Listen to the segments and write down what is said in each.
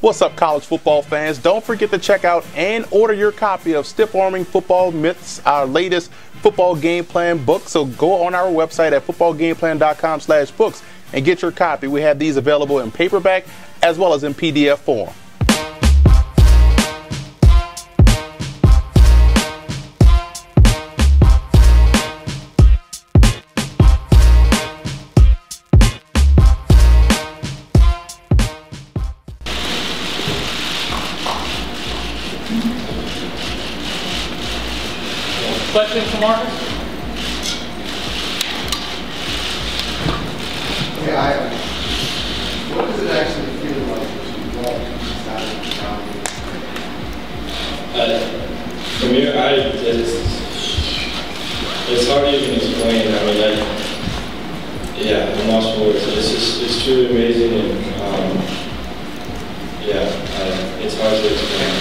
What's up, college football fans? Don't forget to check out and order your copy of Stiff Arming Football Myths, our latest football game plan book. So go on our website at footballgameplan.com/books and get your copy. We have these available in paperback as well as in PDF form. Questions for Marcus? Yeah, what does it actually feel like to walk inside of the county? For me, it's hard to even explain. I mean, I'm lost for words. It's truly amazing, and it's hard to explain.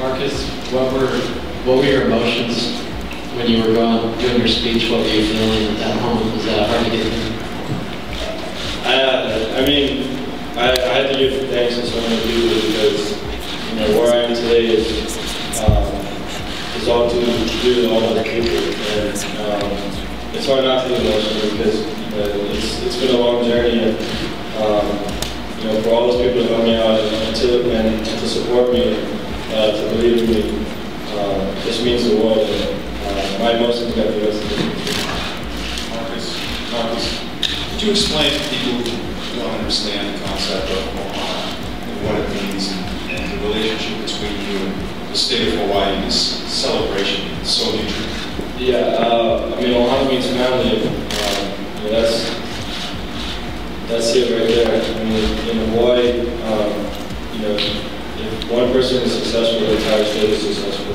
Marcus, what were your emotions when you were doing your speech? What were you feeling at that moment? Was that hard to get through? I had to give thanks to so many people because where I am today is all due to all the people, and it's hard not to be emotional because it's been a long journey, and for all those people to help me out and to support me. To believe in me, this means the world, and my emotions got the rest of it. Marcus, could you explain to people who don't understand the concept of Ohana and what it means and the relationship between you and the state of Hawaii, this celebration so neutral? Yeah, Ohana means family, and that's it right there. In Hawaii, if one person is successful, the entire state is successful.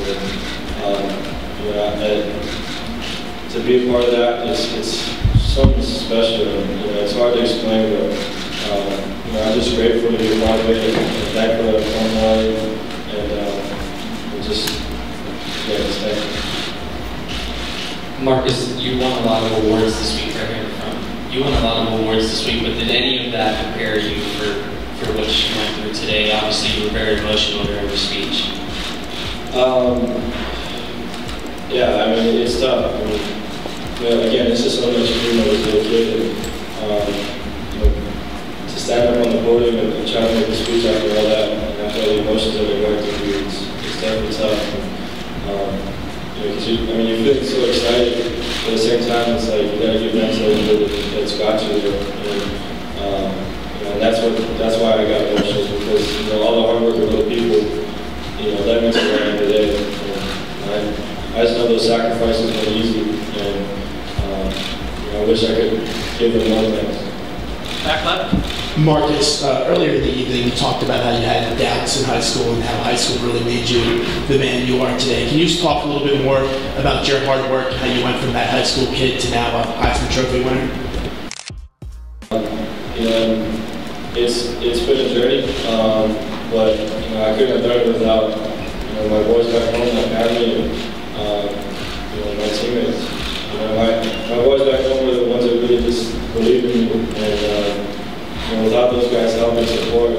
To be a part of that, it's something special. It's hard to explain, but I'm just grateful to be a part of it and thankful that I'm from Hawaii, and just thank you. Marcus, you won a lot of awards this week. Right here in front. You won a lot of awards this week, but did any of that prepare you for what you went through today? Obviously, you were very emotional during your speech. It's tough. Again, it's just something that you do when I was a little kid. To stand up on the podium and try to make a speech after all that, and after all the emotions that we're going through, it's definitely tough. Because you feel so excited, but at the same time, it's like you gotta give thanks to everybody that's got you there. And that's why I got emotional, because all the hard work of other people, led me to where I am today. I just know those sacrifices weren't easy, and I wish I could give them more thanks. Back left. Marcus, earlier in the evening, you talked about how you had doubts in high school and how high school really made you the man you are today. Can you just talk a little bit more about your hard work, how you went from that high school kid to now a Heisman Trophy winner? It's been a journey, but I couldn't have done it without my boys back home, my family, and my teammates. My boys back home were the ones that really just believed in me, and without those guys' help and support, I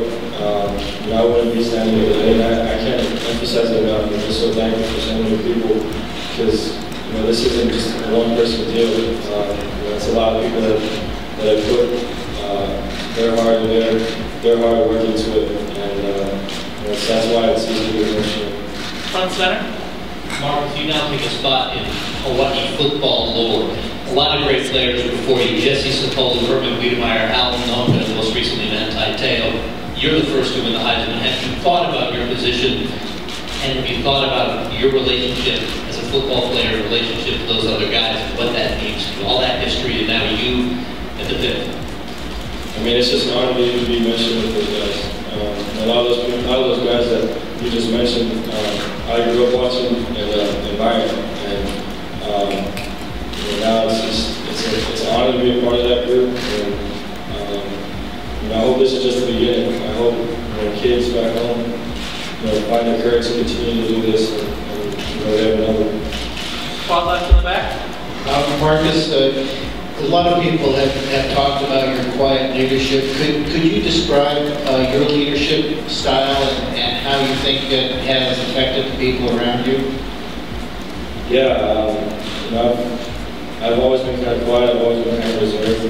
wouldn't be standing here today. And I can't emphasize it enough. I'm just so thankful for so many people, because this isn't just a one-person deal. It's a lot of people that have put their hard work into it, and that's why it's easy to be emotional. Front center. Marcus, you now take a spot in Hawaii football lore. A lot of great players before you: Jesse Sapolu, Herman Wiedemeyer, Alan Nolan, and most recently Manti Te'o. You're the first to win the Heisman. Have you thought about your position, and have you thought about your relationship as a football player, relationship to those other guys, and what that means to all that history, and now you at the fifth? It's just an honor to be mentioned with those guys. A lot of those guys that you just mentioned, I grew up watching and admiring, and now it's an honor to be a part of that group. And I hope this is just the beginning. I hope kids back home find the courage to continue to do this, and we have another. Spotlight in the back. Marcus, A lot of people have talked about your quiet leadership. Could you describe your leadership style and how you think it has affected the people around you? Yeah, you know, I've always been kind of quiet. I've always been kind of reserved. You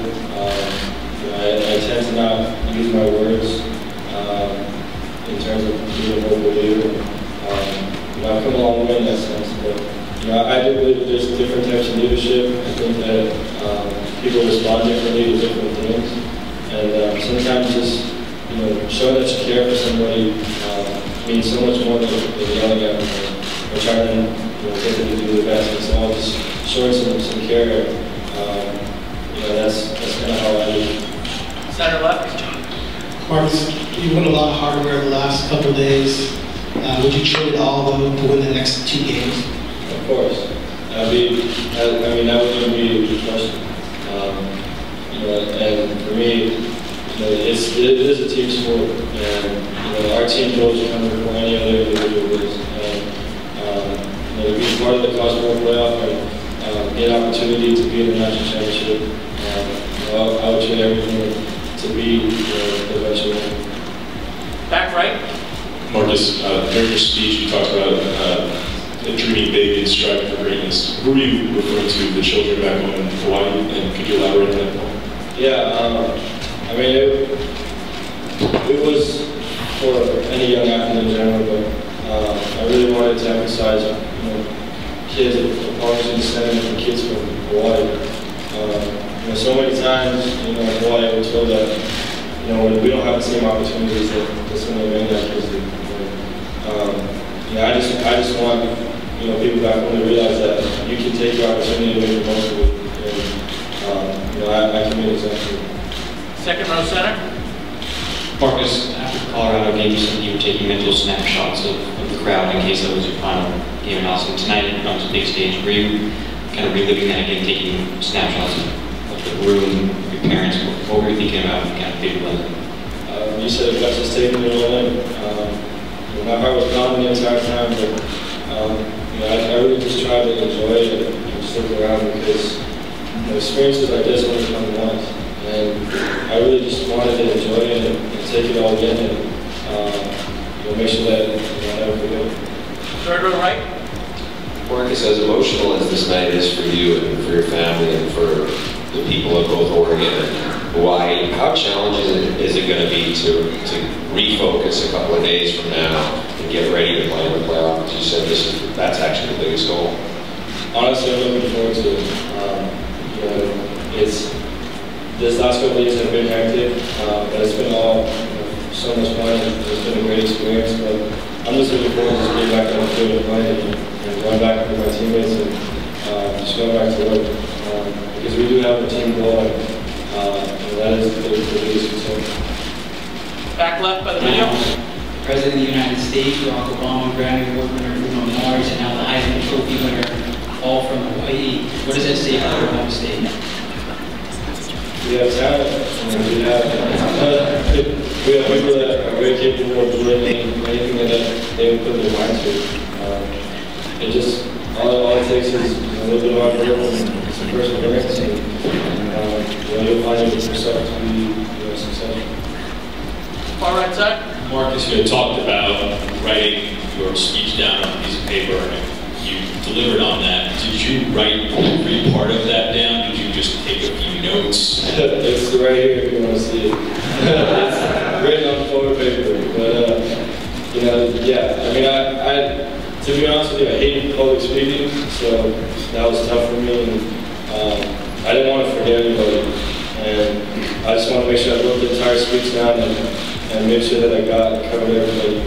know, I tend to not use my words in terms of being a vocal leader. You know, I've come a long way in that sense, but you know, I do believe that there's different types of leadership. I think that people respond differently to different things, and sometimes just showing that you care for somebody means so much more than yelling at them or trying to get them to do the best. It's all just showing some care. That's kind of how I do. Center left. Marcus, you won a lot of hardware the last couple of days. Would you trade all of them to win the next 2 games? Of course. That wouldn't be a good question. And for me, it is a team sport, and our team goes before any other individual is. And to be part of the College Football Playoff and get an opportunity to be in the national championship, I would trade everything to be the eventual winner. Back right. Marcus, during your speech, you talked about dreaming big and striving for greatness. Who are you referring to, the children back home in Hawaii, and could you elaborate on that point? Yeah, it was for any young athlete in general, but I really wanted to emphasize, kids of Parmesan descent and kids from Hawaii. So many times, in Hawaii, we're told that, we don't have the same opportunities that some of the mainland kids do. I just want, people back home to realize that you can take your opportunity and make the most of it. And, I can be an example. Second row center. Marcus, after the Colorado game, you said you were taking mental snapshots of the crowd in case that was your final game analysis. Tonight, it becomes a big stage. Were you kind of reliving that again, taking snapshots of the room, your parents? What were you thinking about kind of big level? You said it got just taken in one. My heart was gone the entire time, but I really just tried to enjoy it and just look around because experiences like this only come once. And I really just wanted to enjoy it and take it all in and make sure that I never forget. Third row right. Marcus, as emotional as this night is for you and for your family and for the people of both Oregon and Hawaii, how challenging is it going to be to refocus a couple of days from now and get ready to play in the playoff? As you said, that's actually the biggest goal. Honestly, I'm looking forward to it. This last couple of years have been hectic, but it's been all so much fun. It's been a great experience. But I'm just looking forward to just being back on the field and playing and going back with my teammates and just going back to work. Because we do have a team goal, and that is the biggest concern. Back left by the video. President of the United States, Barack Obama, Grammy Award winner Bruno Mars, and now the Heisman Trophy winner, all from Hawaii. What does that say about your home state? We have talent. We have people that are very capable of doing anything that they would put their mind to. It just all it takes is a little bit of hard work and some perseverance, and you'll find yourself to be successful. Far right side. Marcus, you had talked about writing your speech down on a piece of paper, and you delivered on that. Did you write every part of that down? Did you just take a few notes? It's right here if you want to see it. It's written on forward paper. But, to be honest with you, I hated public speaking, so that was tough for me. And I didn't want to forget anybody. And I just want to make sure I wrote the entire speech down and make sure that I covered everybody.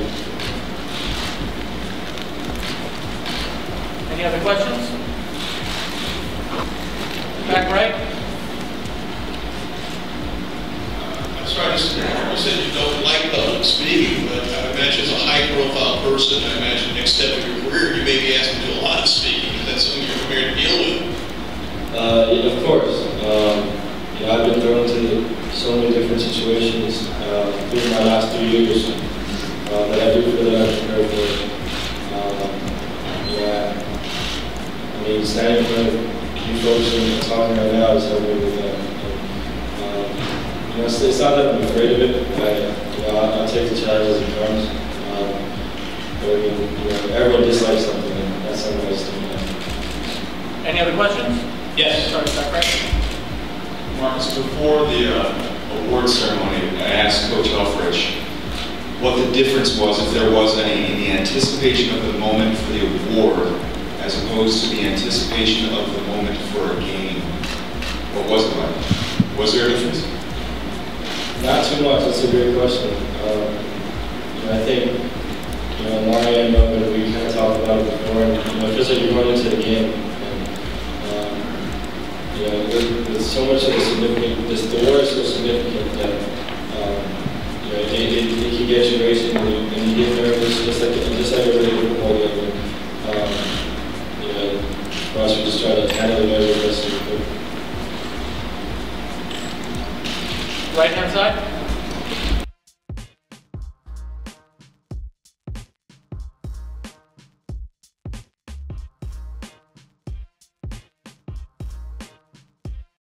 Any other questions? Back right. I'm sorry, you said you don't like public speaking, but I imagine as a high-profile person, I imagine next step of your career, you may be asked to do a lot of speaking. Is that something you're prepared to deal with? Of course. I've been thrown into so many different situations through my last 3 years that I do feel that I'm prepared for. Standing in front of refocusing and talking right now is helping me with that. And, it's not that I'm afraid of it. I'll take the challenge as it comes. But I mean, everyone dislikes something, and that's something I just don't know. Any other questions? Yes. Sorry, back right. Marcus, before the award ceremony, I asked Coach Elfrich what the difference was, if there was any, in the anticipation of the moment for the award as opposed to the anticipation of the moment for a game. What was it like? Was there a difference? Not too much. That's a great question. I think, on my end of it, we kind of talked about it before, and it feels like you're going into the game. And, there's so much of a significant, the award is so significant that it can get you racing and you get nervous, just like a regular football game. For us, we just try to handle the nerves as best as we could. Right hand side.